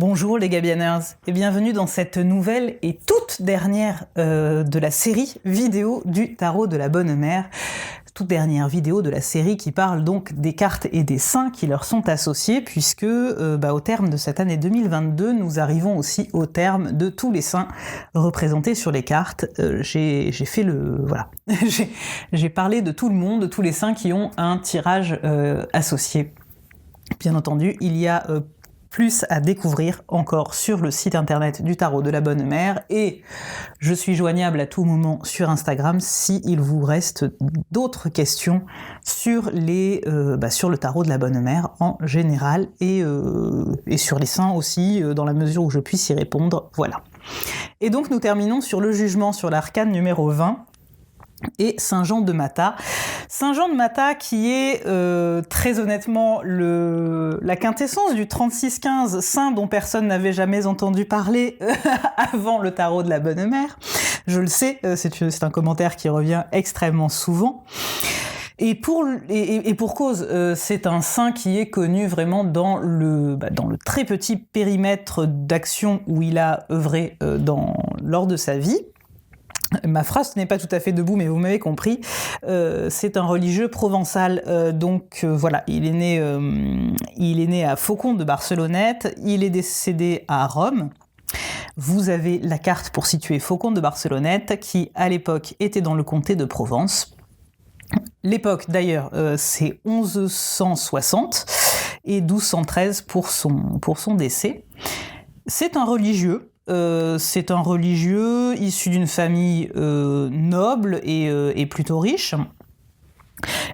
Bonjour les Gabianers et bienvenue dans cette nouvelle et toute dernière de la série vidéo du tarot de la bonne mère. Toute dernière vidéo de la série qui parle donc des cartes et des saints qui leur sont associés puisque au terme de cette année 2022, nous arrivons aussi au terme de tous les saints représentés sur les cartes. J'ai fait j'ai parlé de tout le monde, de tous les saints qui ont un tirage associé. Bien entendu, il y a plus à découvrir encore sur le site internet du tarot de la bonne mère et je suis joignable à tout moment sur Instagram s'il vous reste d'autres questions sur sur le tarot de la bonne mère en général et sur les saints aussi dans la mesure où je puisse y répondre. Voilà. Et donc nous terminons sur le jugement sur l'arcane numéro 20 et Saint Jean de Matha. Saint Jean de Matha qui est très honnêtement la quintessence du 36-15, saint dont personne n'avait jamais entendu parler avant le tarot de la bonne mère. Je le sais, c'est un commentaire qui revient extrêmement souvent. Et pour cause, c'est un saint qui est connu vraiment dans le très petit périmètre d'action où il a œuvré lors de sa vie. Ma phrase n'est pas tout à fait debout, mais vous m'avez compris. C'est un religieux provençal. Il est né à Faucon de Barcelonnette. Il est décédé à Rome. Vous avez la carte pour situer Faucon de Barcelonnette, qui à l'époque était dans le comté de Provence. L'époque, d'ailleurs, c'est 1160 et 1213 pour son décès. C'est un religieux. Issu d'une famille noble et plutôt riche.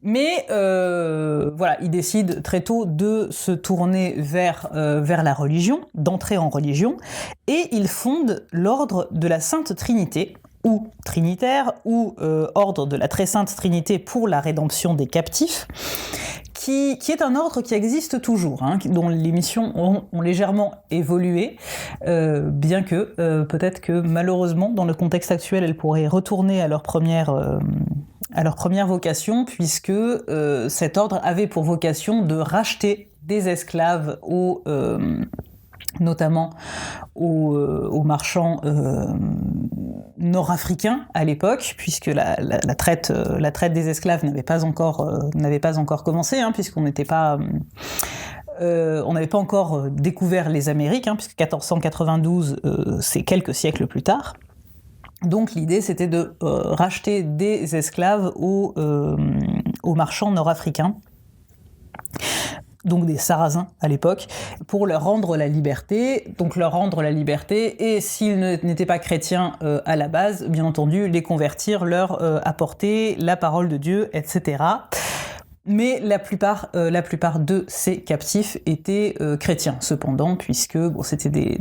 Mais il décide très tôt de se tourner vers la religion, d'entrer en religion, et il fonde l'ordre de la Sainte Trinité, ou Trinitaire, ou ordre de la Très Sainte Trinité pour la rédemption des captifs, qui est un ordre qui existe toujours, dont les missions ont légèrement évolué, bien que peut-être que malheureusement, dans le contexte actuel, elles pourraient retourner à leur première vocation, puisque cet ordre avait pour vocation de racheter des esclaves notamment aux marchands nord-africains à l'époque, puisque la traite des esclaves n'avait pas encore commencé, puisqu'on n'était pas on n'avait pas encore découvert les Amériques, puisque 1492 c'est quelques siècles plus tard. Donc l'idée c'était de racheter des esclaves aux marchands nord-africains, donc des Sarrasins à l'époque, pour leur rendre la liberté, et s'ils n'étaient pas chrétiens à la base, bien entendu, les convertir, leur apporter la parole de Dieu, etc. Mais la plupart de ces captifs étaient chrétiens, cependant, puisque c'était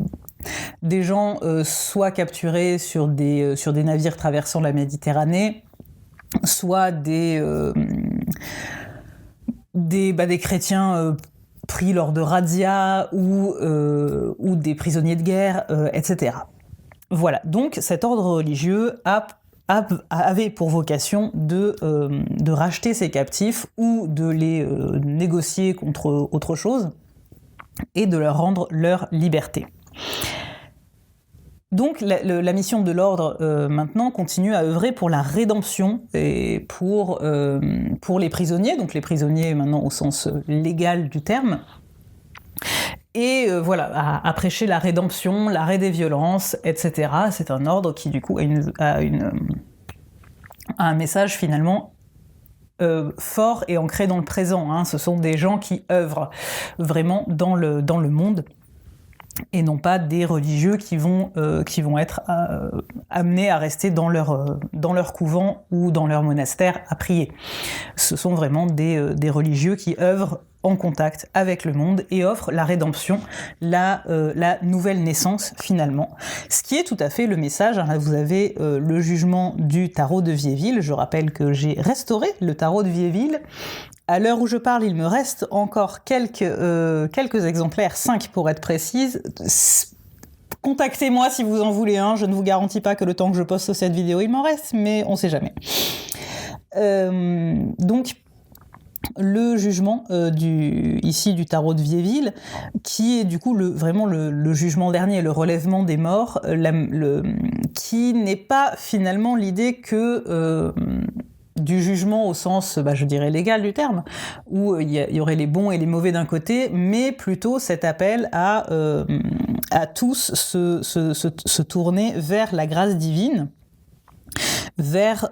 des gens soit capturés sur des navires traversant la Méditerranée, soit des chrétiens pris lors de razzias ou des prisonniers de guerre, etc. Voilà, donc cet ordre religieux avait pour vocation de racheter ces captifs ou de les négocier contre autre chose et de leur rendre leur liberté. Donc la mission de l'ordre maintenant continue à œuvrer pour la rédemption et pour les prisonniers, donc les prisonniers maintenant au sens légal du terme, et à prêcher la rédemption, l'arrêt des violences, etc. C'est un ordre qui du coup a un message finalement fort et ancré dans le présent. Ce sont des gens qui œuvrent vraiment dans le monde, et non pas des religieux qui vont être amenés à rester dans leur couvent ou dans leur monastère à prier. Ce sont vraiment des religieux qui œuvrent en contact avec le monde et offrent la rédemption, la nouvelle naissance finalement. Ce qui est tout à fait le message. Là, vous avez le jugement du tarot de Viéville. Je rappelle que j'ai restauré le tarot de Viéville. À l'heure où je parle, il me reste encore quelques exemplaires, 5 pour être précise. Contactez-moi si vous en voulez un. Je ne vous garantis pas que le temps que je poste cette vidéo, il m'en reste, mais on sait jamais. Donc, le jugement ici du tarot de Viéville, qui est du coup vraiment le jugement dernier, le relèvement des morts, qui n'est pas finalement l'idée que du jugement au sens, je dirais, légal du terme, où il y aurait les bons et les mauvais d'un côté, mais plutôt cet appel à tous se tourner vers la grâce divine, vers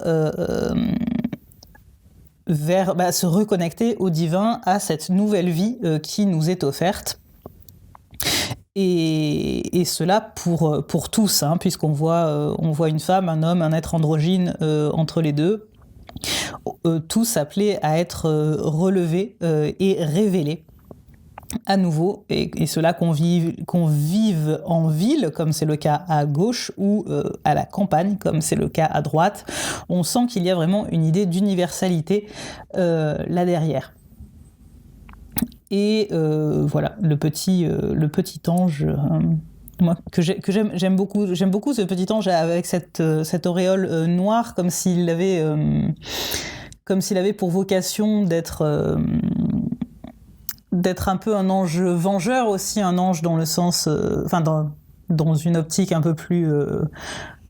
se reconnecter au divin, à cette nouvelle vie qui nous est offerte. Et cela pour tous, hein, puisqu'on voit, on voit une femme, un homme, un être androgyne entre les deux, tous appelés à être relevés et révélés à nouveau, et cela qu'on vive en ville, comme c'est le cas à gauche, ou à la campagne, comme c'est le cas à droite. On sent qu'il y a vraiment une idée d'universalité là derrière. Et voilà, le petit ange, moi, que j'aime beaucoup ce petit ange avec cette auréole noire, comme s'il avait pour vocation d'être un peu un ange vengeur aussi, un ange dans le sens, dans une optique un peu plus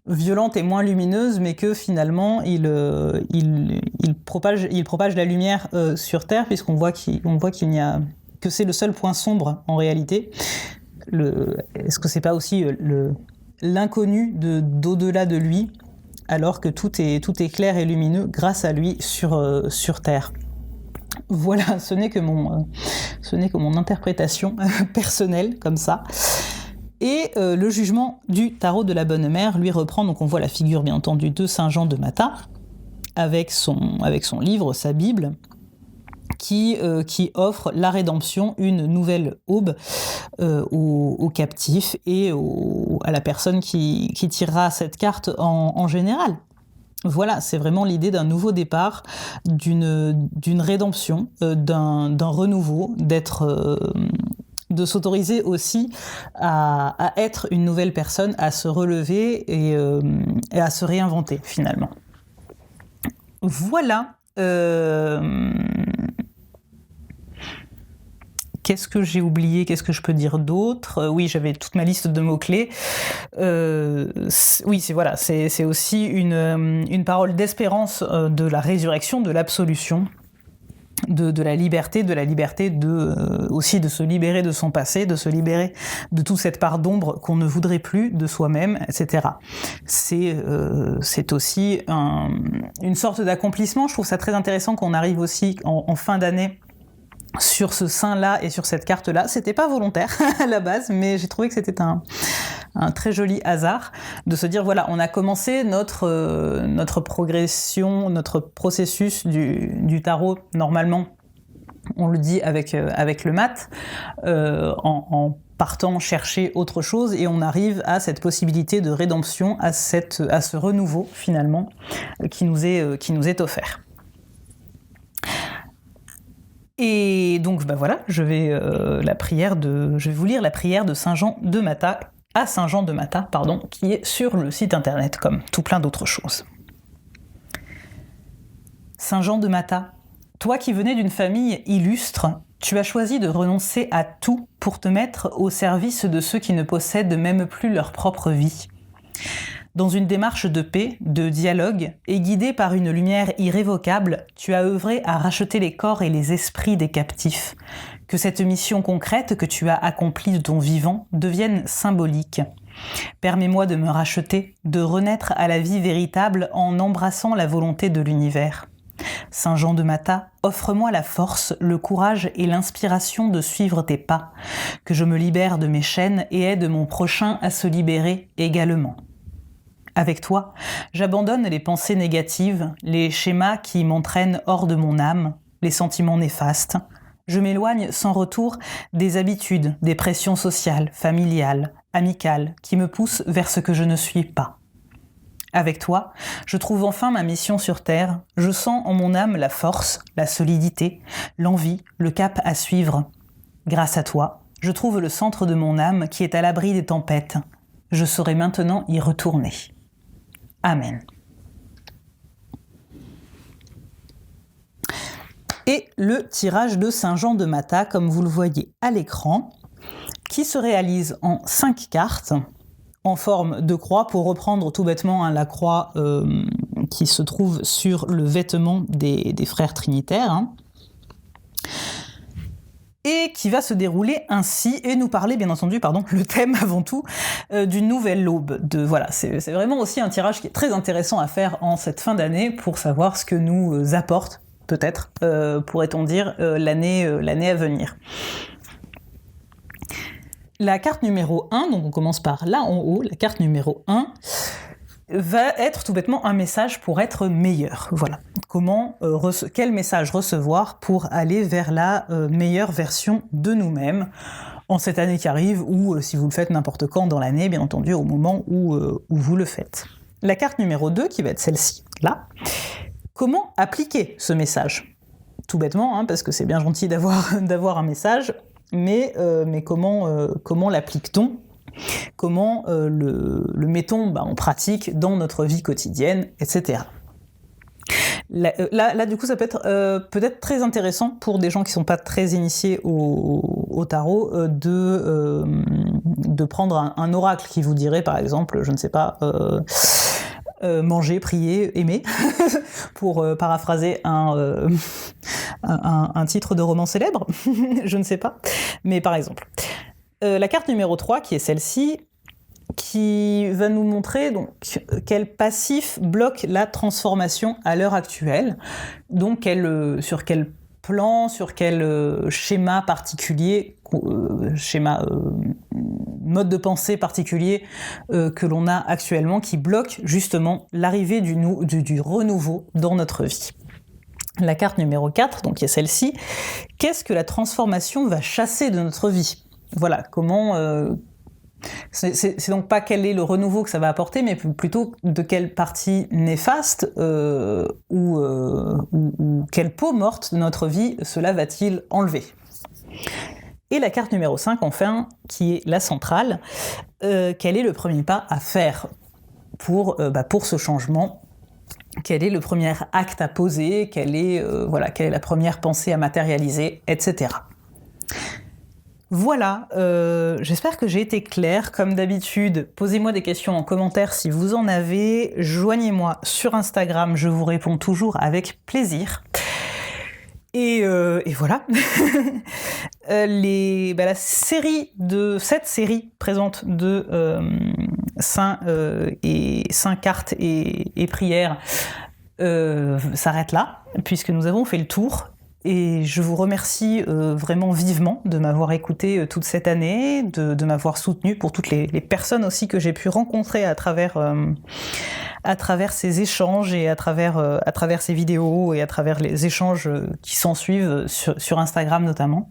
violente et moins lumineuse, mais que finalement il propage la lumière sur Terre, puisqu'on voit qu'il n'y a que c'est le seul point sombre en réalité. Est-ce que c'est pas aussi l'inconnu d'au-delà de lui, alors que tout est clair et lumineux grâce à lui sur Terre. Voilà, ce n'est que mon interprétation personnelle, comme ça. Et le jugement du tarot de la Bonne Mère lui reprend, donc on voit la figure bien entendu de Saint Jean de Matha, avec son livre, sa Bible, qui offre la rédemption, une nouvelle aube aux captifs et à la personne qui tirera cette carte en général. Voilà, c'est vraiment l'idée d'un nouveau départ, d'une rédemption, d'un renouveau, de s'autoriser aussi à être une nouvelle personne, à se relever et à se réinventer finalement. Voilà. Qu'est-ce que j'ai oublié? Qu'est-ce que je peux dire d'autre? Oui, j'avais toute ma liste de mots-clés. Oui, c'est aussi une parole d'espérance de la résurrection, de l'absolution, de la liberté aussi de se libérer de son passé, de se libérer de toute cette part d'ombre qu'on ne voudrait plus de soi-même, etc. C'est aussi une sorte d'accomplissement. Je trouve ça très intéressant qu'on arrive aussi en fin d'année sur ce saint-là et sur cette carte-là. C'était pas volontaire à la base, mais j'ai trouvé que c'était un très joli hasard de se dire, voilà, on a commencé notre progression, notre processus du tarot, normalement, on le dit avec le mat, en partant chercher autre chose, et on arrive à cette possibilité de rédemption, à ce renouveau, finalement, qui nous est offert. Et donc voilà, je vais vous lire la prière de Saint Jean de Matha, à Saint Jean de Matha, qui est sur le site internet, comme tout plein d'autres choses. Saint Jean de Matha, toi qui venais d'une famille illustre, tu as choisi de renoncer à tout pour te mettre au service de ceux qui ne possèdent même plus leur propre vie. Dans une démarche de paix, de dialogue, et guidé par une lumière irrévocable, tu as œuvré à racheter les corps et les esprits des captifs. Que cette mission concrète que tu as accomplie de ton vivant devienne symbolique. Permets-moi de me racheter, de renaître à la vie véritable en embrassant la volonté de l'univers. Saint Jean de Matha, offre-moi la force, le courage et l'inspiration de suivre tes pas, que je me libère de mes chaînes et aide mon prochain à se libérer également. Avec toi, j'abandonne les pensées négatives, les schémas qui m'entraînent hors de mon âme, les sentiments néfastes. Je m'éloigne sans retour des habitudes, des pressions sociales, familiales, amicales, qui me poussent vers ce que je ne suis pas. Avec toi, je trouve enfin ma mission sur Terre, je sens en mon âme la force, la solidité, l'envie, le cap à suivre. Grâce à toi, je trouve le centre de mon âme qui est à l'abri des tempêtes. Je saurai maintenant y retourner. Amen. et le tirage de Saint-Jean-de-Matha, comme vous le voyez à l'écran, qui se réalise en 5 cartes en forme de croix, pour reprendre tout bêtement la croix qui se trouve sur le vêtement des frères trinitaires, et qui va se dérouler ainsi, et nous parler, bien entendu, le thème avant tout, d'une nouvelle aube. Voilà, c'est vraiment aussi un tirage qui est très intéressant à faire en cette fin d'année, pour savoir ce que nous apporte, peut-être, pourrait-on dire, l'année à venir. La carte numéro 1, donc on commence par là en haut, la carte numéro 1, va être tout bêtement un message pour être meilleur. Voilà. Quel message recevoir pour aller vers la meilleure version de nous-mêmes en cette année qui arrive, ou si vous le faites n'importe quand dans l'année, bien entendu, au moment où vous le faites. La carte numéro 2, qui va être celle-ci, là, comment appliquer ce message ? Tout bêtement, parce que c'est bien gentil d'avoir un message, mais comment l'applique-t-on ? Comment le mettons en pratique dans notre vie quotidienne, etc. Là, du coup, ça peut être peut-être très intéressant pour des gens qui ne sont pas très initiés au tarot de prendre un oracle qui vous dirait, par exemple, je ne sais pas, manger, prier, aimer, pour paraphraser un titre de roman célèbre, je ne sais pas, mais par exemple. La carte numéro 3, qui est celle-ci, qui va nous montrer donc quel passif bloque la transformation à l'heure actuelle, donc sur quel plan, sur quel schéma particulier, mode de pensée particulier que l'on a actuellement, qui bloque justement l'arrivée du renouveau dans notre vie. La carte numéro 4, donc qui est celle-ci, qu'est-ce que la transformation va chasser de notre vie ? Voilà, comment... c'est donc pas quel est le renouveau que ça va apporter, mais plutôt de quelle partie néfaste ou quelle peau morte de notre vie cela va-t-il enlever. Et la carte numéro 5, enfin, qui est la centrale, quel est le premier pas à faire pour ce changement ? Quel est le premier acte à poser ? Quelle est la première pensée à matérialiser, etc. Voilà, j'espère que j'ai été claire. Comme d'habitude, posez-moi des questions en commentaire si vous en avez. Joignez-moi sur Instagram, je vous réponds toujours avec plaisir. Et voilà. Cette série présente de saints cartes et prières s'arrête là, puisque nous avons fait le tour. Et je vous remercie vraiment vivement de m'avoir écouté toute cette année, de m'avoir soutenu, pour toutes les personnes aussi que j'ai pu rencontrer à travers ces échanges et à travers ces vidéos et à travers les échanges qui s'ensuivent sur Instagram notamment.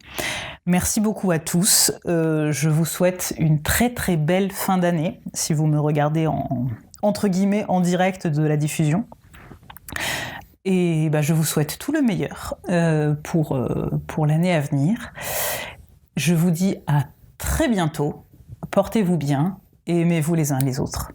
Merci beaucoup à tous. Je vous souhaite une très très belle fin d'année, si vous me regardez entre guillemets en direct de la diffusion. Et je vous souhaite tout le meilleur pour l'année à venir. Je vous dis à très bientôt, portez-vous bien et aimez-vous les uns les autres.